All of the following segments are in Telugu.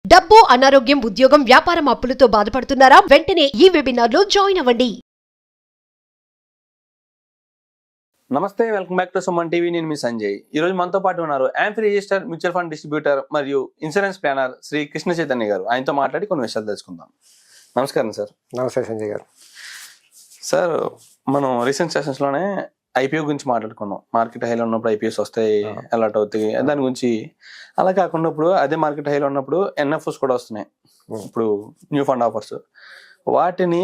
డబ్బు, అనారోగ్యం, ఉద్యోగం, వ్యాపారం అప్పులతో బాధపడుతున్నారా? వెంటనే ఈ వెబినార్లో జాయిన్ అవ్వండి. నమస్తే, welcome back to Suman TV. నేను మీ సంజయ్. ఈ రోజు మనతో పాటు ఉన్నారు amphi register mutual fund distributor మరియు ఇన్సూరెన్స్ ప్లానర్ శ్రీకృష్ణ చైతన్య గారు. ఆయనతో మాట్లాడి కొన్ని విషయాలు తెలుసుకుందాం. నమస్కారం సార్. నమస్తే సంజయ్ గారు. సార్, మనం రీసెంట్ సెషన్స్ లోనే ఐపీఓ గురించి మాట్లాడుకున్నాం. మార్కెట్ హైలో ఉన్నప్పుడు ఐపీఎస్ వస్తాయి, అలాట్ అవుతాయి, దాని గురించి. అలా కాకుండా ఇప్పుడు అదే మార్కెట్ హైలో ఉన్నప్పుడు ఎన్ఎఫ్ఓస్ కూడా వస్తున్నాయి. ఇప్పుడు న్యూ ఫండ్ ఆఫర్స్, వాటిని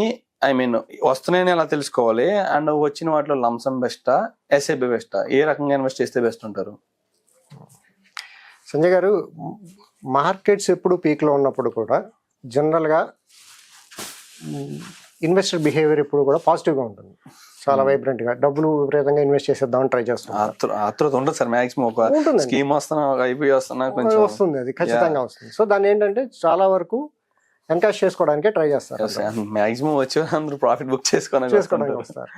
వస్తున్నాయని ఎలా తెలుసుకోవాలి? అండ్ వచ్చిన వాటిలో లంసమ్ బెస్టా, ఎస్ఐబి బెస్టా? ఏ రకంగా ఇన్వెస్ట్ చేస్తే బెస్ట్ ఉంటారు? సంజయ్ గారు, మార్కెట్స్ ఎప్పుడు పీక్లో ఉన్నప్పుడు కూడా జనరల్గా ఇన్వెస్టర్ బిహేవియర్ ఎప్పుడు కూడా పాజిటివ్గా ఉంటుంది. చాలా వైబ్రెంట్గా డబ్బులు విపరీతంగా ఇన్వెస్ట్ చేసేద్దామని ట్రై చేస్తాం. ఆతృత ఉండదు సార్. మాక్సిమం ఒక స్కీమ్ వస్తున్నా, ఒక ఐపీఓ వస్తున్నా కొంచెం వస్తుంది, అది ఖచ్చితంగా వస్తుంది. సో దాన్ని ఏంటంటే చాలా వరకు ఎన్కాష్ చేసుకోవడానికే ట్రై చేస్తారు. మాక్సిమం వచ్చి అందరూ ప్రాఫిట్ బుక్ చేసుకోవడానికి వస్తారు.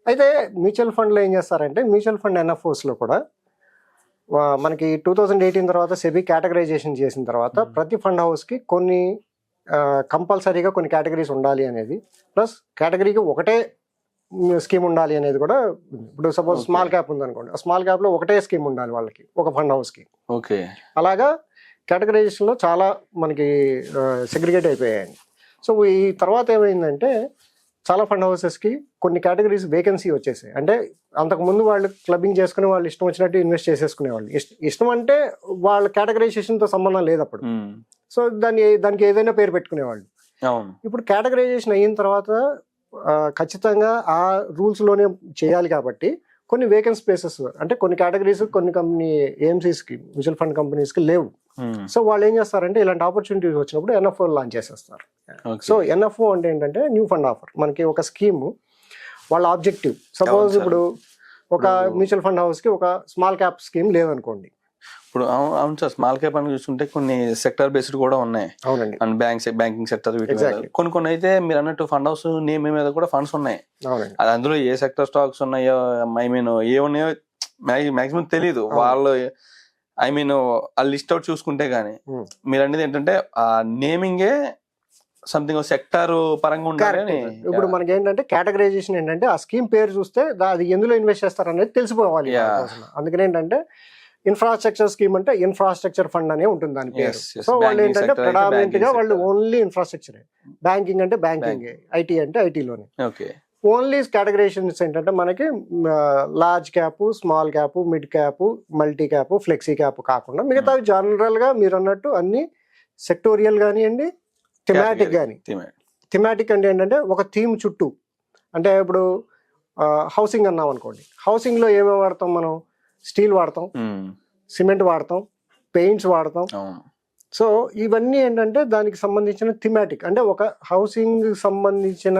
అయితే మ్యూచువల్ ఫండ్లో ఏం చేస్తారంటే, మ్యూచువల్ ఫండ్ ఎన్ఎఫ్ఓస్లో కూడా మనకి 2018 తర్వాత సెబీ కేటగరైజేషన్ చేసిన తర్వాత ప్రతి ఫండ్ హౌస్కి కొన్ని కంపల్సరీగా కొన్ని కేటగిరీస్ ఉండాలి అనేది, ప్లస్ కేటగిరీకి ఒకటే స్కీమ్ ఉండాలి అనేది కూడా. ఇప్పుడు సపోజ్ స్మాల్ క్యాప్ ఉందనుకోండి, ఆ స్మాల్ క్యాప్లో ఒకటే స్కీమ్ ఉండాలి వాళ్ళకి, ఒక ఫండ్ హౌస్కి. ఓకే, అలాగా కేటగరైజేషన్లో చాలా మనకి సెగ్రిగేట్ అయిపోయాయి. సో ఈ తర్వాత ఏమైందంటే, చాలా ఫండ్ హౌసెస్కి కొన్ని కేటగిరీస్ వేకెన్సీ వచ్చేసాయి. అంటే అంతకుముందు వాళ్ళు క్లబ్బింగ్ చేసుకుని వాళ్ళు ఇష్టం వచ్చినట్టు ఇన్వెస్ట్ చేసేసుకునేవాళ్ళు. ఇష్టం అంటే వాళ్ళ కేటగరైజేషన్తో సంబంధం లేదు అప్పుడు. సో దానికి ఏదైనా పేరు పెట్టుకునేవాళ్ళు. ఇప్పుడు కేటగరైజేషన్ అయిన తర్వాత ఖచ్చితంగా ఆ రూల్స్లోనే చేయాలి కాబట్టి కొన్ని వేకెన్సీ స్పేసెస్, అంటే కొన్ని కేటగిరీస్ కొన్ని కంపెనీ ఏఎంసీస్కి, మ్యూచువల్ ఫండ్ కంపెనీస్కి లేవు. సో వాళ్ళు ఏం చేస్తారంటే, ఇలాంటి ఆపర్చునిటీస్ వచ్చినప్పుడు ఎన్ఎఫ్ఓ లాంచ్ చేసేస్తారు. సో ఎన్ఎఫ్ఓ అంటే ఏంటంటే న్యూ ఫండ్ ఆఫర్. మనకి ఒక స్కీమ్, వాళ్ళ ఆబ్జెక్టివ్, సపోజ్ ఇప్పుడు ఒక మ్యూచువల్ ఫండ్ హౌస్కి ఒక స్మాల్ క్యాప్ స్కీమ్ లేదనుకోండి. ఇప్పుడు అవును సార్, స్మాల్ క్యాప్ అని చూసుకుంటే కొన్ని సెక్టర్ బేస్డ్ కూడా ఉన్నాయి. అవునండి. అండ్ బ్యాంకింగ్ సెక్టర్, కొన్ని అయితే మీరు అన్నట్టు ఫండ్ హౌస్ నేమ్ మీద కూడా ఫండ్స్ ఉన్నాయి. అది అందులో ఏ సెక్టర్ స్టాక్స్ ఉన్నాయో ఏ ఉన్నాయో మాక్సిమం తెలియదు. వాళ్ళు ఆ లిస్ట్ అవుట్ చూసుకుంటే గానీ, మీరు అనేది ఏంటంటే ఆ నేమింగే సంథింగ్ సెక్టర్ పరంగా ఉండాలి. ఇప్పుడు మనకి ఏంటంటే కేటగరైజేషన్ ఏంటంటే, ఆ స్కీమ్ పేరు చూస్తే అది ఎందులో ఇన్వెస్ట్ చేస్తారు అనేది తెలిసిపోవాలి. అందుకని ఏంటంటే, ఇన్ఫ్రాస్ట్రక్చర్ స్కీమ్ అంటే ఇన్ఫ్రాస్ట్రక్చర్ ఫండ్ అనే ఉంటుంది దాని పేరు. సో వాళ్ళు ఏంటంటే ప్రెడామినెంట్ గా వాళ్ళు ఓన్లీ ఇన్ఫ్రాస్ట్రక్చర్, బ్యాంకింగ్ అంటే బ్యాంకింగ్, ఐటీ అంటే ఐటీలోనే. ఓన్లీ కేటగరైజేషన్స్ ఏంటంటే మనకి large cap, small cap, mid cap, multi cap, flexi cap కాకుండా మిగతా జనరల్ గా మీరు అన్నట్టు అన్ని సెక్టోరియల్ కానివ్వండి, థిమాటిక్ కానీ. థిమాటిక్ అంటే ఏంటంటే ఒక థీమ్ చుట్టూ, అంటే ఇప్పుడు హౌసింగ్ అన్నాం అనుకోండి, హౌసింగ్ లో ఏమేమి వాడతాం మనం? స్టీల్ వాడతాం, సిమెంట్ వాడతాం, పెయింట్స్ వాడతాం. సో ఇవన్నీ ఏంటంటే దానికి సంబంధించిన థిమాటిక్, అంటే ఒక హౌసింగ్ సంబంధించిన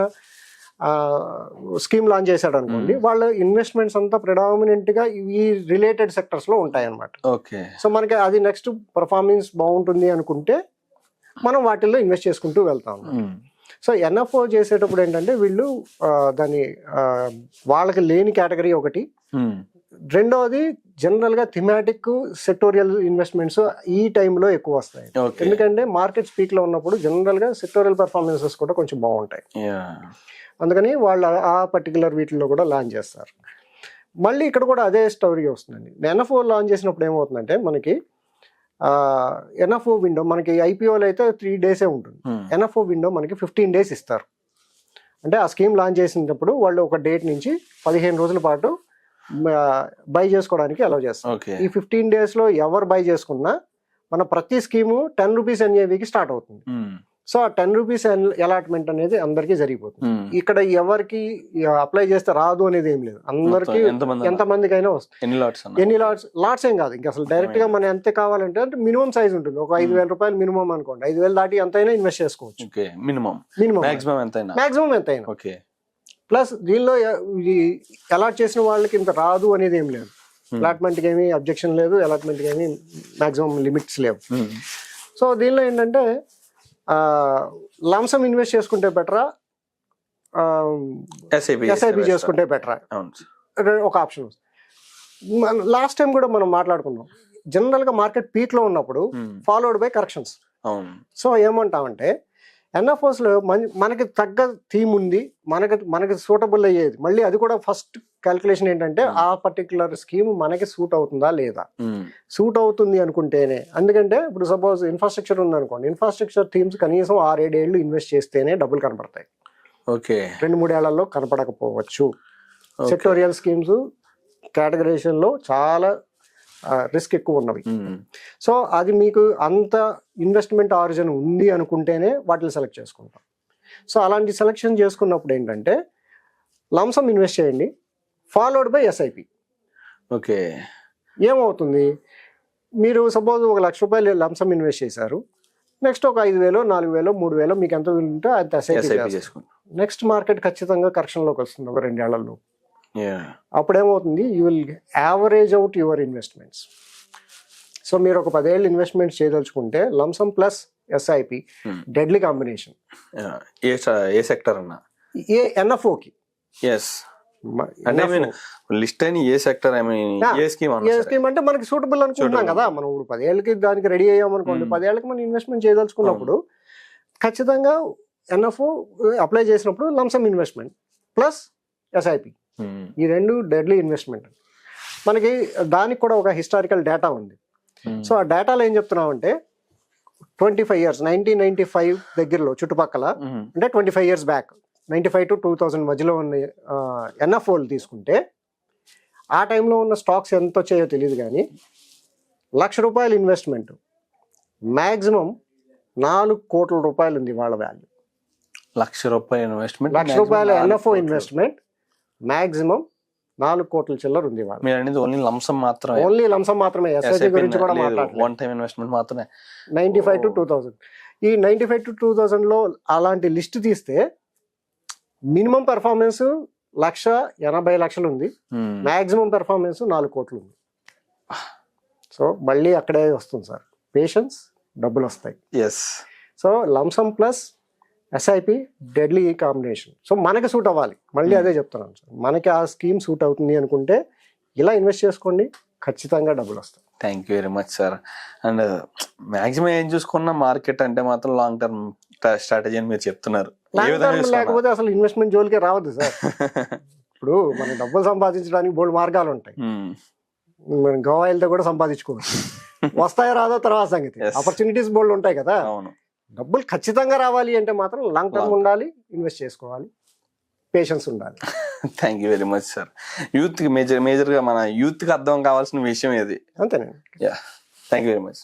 స్కీమ్ లాంచ్ చేశాడు అనుకోండి, వాళ్ళ ఇన్వెస్ట్మెంట్స్ అంతా ప్రెడామినెంట్ గా ఈ రిలేటెడ్ సెక్టర్స్ లో ఉంటాయి అన్నమాట. సో మనకి అది నెక్స్ట్ పర్ఫార్మెన్స్ బాగుంటుంది అనుకుంటే మనం వాటిల్లో ఇన్వెస్ట్ చేసుకుంటూ వెళ్తాం. సో ఎన్ఎఫ్ఓ చేసేటప్పుడు ఏంటంటే వీళ్ళు వాళ్ళకి లేని కేటగిరీ ఒకటి, రెండోది జనరల్ గా థిమాటిక్ సెక్టోరియల్ ఇన్వెస్ట్మెంట్స్ ఈ టైంలో ఎక్కువ వస్తాయి. ఎందుకంటే మార్కెట్ స్పీక్ లో ఉన్నప్పుడు జనరల్ గా సెక్టోరియల్ పర్ఫార్మెన్సెస్ కూడా కొంచెం బాగుంటాయి. అందుకని వాళ్ళు ఆ పర్టికులర్ వీటిల్లో కూడా లాంచ్ చేస్తారు. మళ్ళీ ఇక్కడ కూడా అదే స్టోరీ వస్తుందండి. ఎన్ఎఫ్ఓ లాంచ్ చేసినప్పుడు ఏమవుతుందంటే, మనకి ఎన్ఎఫ్ఓ విండో, మనకి ఐపీఓలో అయితే 3 days ఉంటుంది. ఎన్ఎఫ్ఓ విండో మనకి 15 days ఇస్తారు. అంటే ఆ స్కీమ్ లాంచ్ చేసినప్పుడు వాళ్ళు ఒక డేట్ నుంచి 15 రోజుల పాటు బై చేసుకోవడానికి అలౌ చేస్తారు. ఈ 15 days లో ఎవరు బై చేసుకున్నా మన ప్రతి స్కీము 10 రూపీస్ ఎన్ఏవికి స్టార్ట్ అవుతుంది. సో ఆ 10 రూపీస్ అలాట్మెంట్ అనేది అందరికీ జరిగిపోతుంది. ఇక్కడ ఎవరికి అప్లై చేస్తే రాదు అనేది ఏం లేదు, అందరికి ఎంతమందికైనా వస్తుంది. ఎన్ని లాట్స్ ఏం కాదు, ఇంకా అసలు డైరెక్ట్ గా మనం ఎంత కావాలంటే, అంటే మినిమం సైజ్ ఉంటుంది. ఒక 5,000 రూపాయలు మినిమం అనుకోండి, 5,000 దాటి ఎంతైనా ఇన్వెస్ట్ చేసుకోవచ్చు. మాక్సిమం ఎంతైనా. ప్లస్ దీనిలో అలాట్ చేసిన వాళ్ళకి ఇంత రాదు అనేది ఏం లేదు. అలాట్మెంట్కి ఏమీ అబ్జెక్షన్ లేదు, అలాట్మెంట్కి ఏమీ మాక్సిమం లిమిట్స్ లేవు. సో దీనిలో ఏంటంటే లంసమ్ ఇన్వెస్ట్ చేసుకుంటే బెటరా, ఎస్ఐపి చేసుకుంటే బెటరా, ఒక ఆప్షన్. లాస్ట్ టైం కూడా మనం మాట్లాడుకున్నాం, జనరల్ గా మార్కెట్ పీక్ లో ఉన్నప్పుడు ఫాలోడ్ బై కరెక్షన్స్. అవును. సో ఏమంటామంటే NFOs లో మనకి తగ్గ థీమ్ ఉంది, మనకి సూటబుల్ అయ్యేది. మళ్ళీ అది కూడా ఫస్ట్ క్యాల్కులేషన్ ఏంటంటే ఆ పర్టికులర్ స్కీమ్ మనకి సూట్ అవుతుందా లేదా. సూట్ అవుతుంది అనుకుంటేనే, ఎందుకంటే ఇప్పుడు సపోజ్ ఇన్ఫ్రాస్ట్రక్చర్ ఉంది అనుకోండి, ఇన్ఫ్రాస్ట్రక్చర్ థీమ్స్ కనీసం 6-7 ఏళ్ళు ఇన్వెస్ట్ చేస్తేనే డబ్బులు కనపడతాయి. ఓకే, 2-3 ఏళ్లలో కనపడకపోవచ్చు. సెక్టోరియల్ స్కీమ్స్ కేటగరైజేషన్ లో చాలా రిస్క్ ఎక్కువ ఉన్నవి. సో అది మీకు అంత ఇన్వెస్ట్మెంట్ ఆరిజిన్ ఉంది అనుకుంటేనే వాటిని సెలెక్ట్ చేసుకుంటాం. సో అలాంటి సెలెక్షన్ చేసుకున్నప్పుడు ఏంటంటే లంసమ్ ఇన్వెస్ట్ చేయండి, ఫాలోడ్ బై SIP. ఓకే, ఏమవుతుంది, మీరు సపోజ్ ₹1,00,000 లంసమ్ ఇన్వెస్ట్ చేశారు, నెక్స్ట్ ఒక 5,000, 4,000, 3,000 మీకు ఎంత ఉంటే అంత SIP చేసుకుంటాం. నెక్స్ట్ మార్కెట్ ఖచ్చితంగా కరెక్షన్లోకి వస్తుంది ఒక 2 ఏళ్లలో. అప్పుడేమవుతుంది, you will average out your investments. So మీరు ఒక 10 ఏళ్ళు ఇన్వెస్ట్మెంట్ చేయదలుచుకుంటే lumpsum plus SIP deadly combination. ఏ సెక్టర్ అన్నా ఏ NFOకి లిస్ట్ అయిన ఏ సెక్టర్ ఏ స్కీమ్ అంటే మనకి సూటబుల్ అనుకుంటున్నాం కదా. మనం ఇప్పుడు 10 ఏళ్ళకి దానికి రెడీ అయ్యామనుకోండి, 10 ఏళ్ళకి మనం ఇన్వెస్ట్మెంట్ చేయదలుచుకున్నప్పుడు ఖచ్చితంగా NFO అప్లై చేసినప్పుడు లంసమ్ ఇన్వెస్ట్మెంట్ ప్లస్ SIP, ఈ 2 డెడ్లీ ఇన్వెస్ట్మెంట్. మనకి దానికి కూడా ఒక హిస్టారికల్ డేటా ఉంది. సో ఆ డేటాలో ఏం చెప్తున్నామంటే 25 years 1995 దగ్గరలో చుట్టుపక్కల, అంటే 25 years బ్యాక్ 95 to 2000 మధ్యలో ఉన్న NFOలు తీసుకుంటే ఆ టైంలో ఉన్న స్టాక్స్ ఎంత వచ్చాయో తెలియదు, కానీ ₹1,00,000 ఇన్వెస్ట్మెంట్ మ్యాక్సిమం ₹4 కోట్ల ఉంది వాళ్ళ value. ₹1,00,000 investment, ₹1,00,000 NFO investment maximum 4 కోట్ల చిల్లర ఉంది వాళ్ళు. మీరు అనేది ఓన్లీ లంసమ్ మాత్రమే, ఓన్లీ లంసమ్ మాత్రమే. SIP గురించి కూడా మాట్లాడలేదు. వన్ టైం ఇన్వెస్ట్మెంట్ మాత్రమే. 95 to 2000, ఈ 95 to 2000 లో అలాంటి లిస్ట్ తీస్తే మినిమం పెర్ఫార్మెన్స్ 1,80,00,000 ఉంది, మాక్సిమం పెర్ఫార్మెన్స్ 4 కోట్లు ఉంది. సో మళ్ళీ అక్కడే వస్తుంది సార్, పేషెన్స్, డబ్బులు వస్తాయి. So lump sum plus SIP deadly combination. So మనకి సూట్ అవ్వాలి, మళ్ళీ అదే చెప్తున్నాను సార్, మనకి ఆ స్కీమ్ సూట్ అవుతుంది అనుకుంటే ఇలా ఇన్వెస్ట్ చేసుకోండి, ఖచ్చితంగా డబ్బులు వస్తాయి. Thank you very much sir. And maximum ఏం చూసుకున్న మార్కెట్ అంటే మాత్రం లాంగ్ టర్మ్ స్ట్రాటజీ అని మీరు చెప్తున్నారు. లేకపోతే అసలు ఇన్వెస్ట్మెంట్ జోలికే రావద్దు సార్. ఇప్పుడు మన డబ్బులు సంపాదించడానికి బోల్డ్ మార్గాలు ఉంటాయి, మనం గోవాయిలతో కూడా సంపాదించుకోవచ్చు. వస్తాయో రాదో తర్వాత సంగతి, ఆపర్చునిటీస్ బోల్డ్ ఉంటాయి కదా. డబ్బులు ఖచ్చితంగా రావాలి అంటే మాత్రం లాంగ్ టర్మ్ ఉండాలి, ఇన్వెస్ట్ చేసుకోవాలి, పేషెన్స్ ఉండాలి. Thank you very much sir. Youth కి మేజర్గా మన యూత్ కి అర్థం కావాల్సిన విషయం ఇది. అంతేనండి. Thank you very much.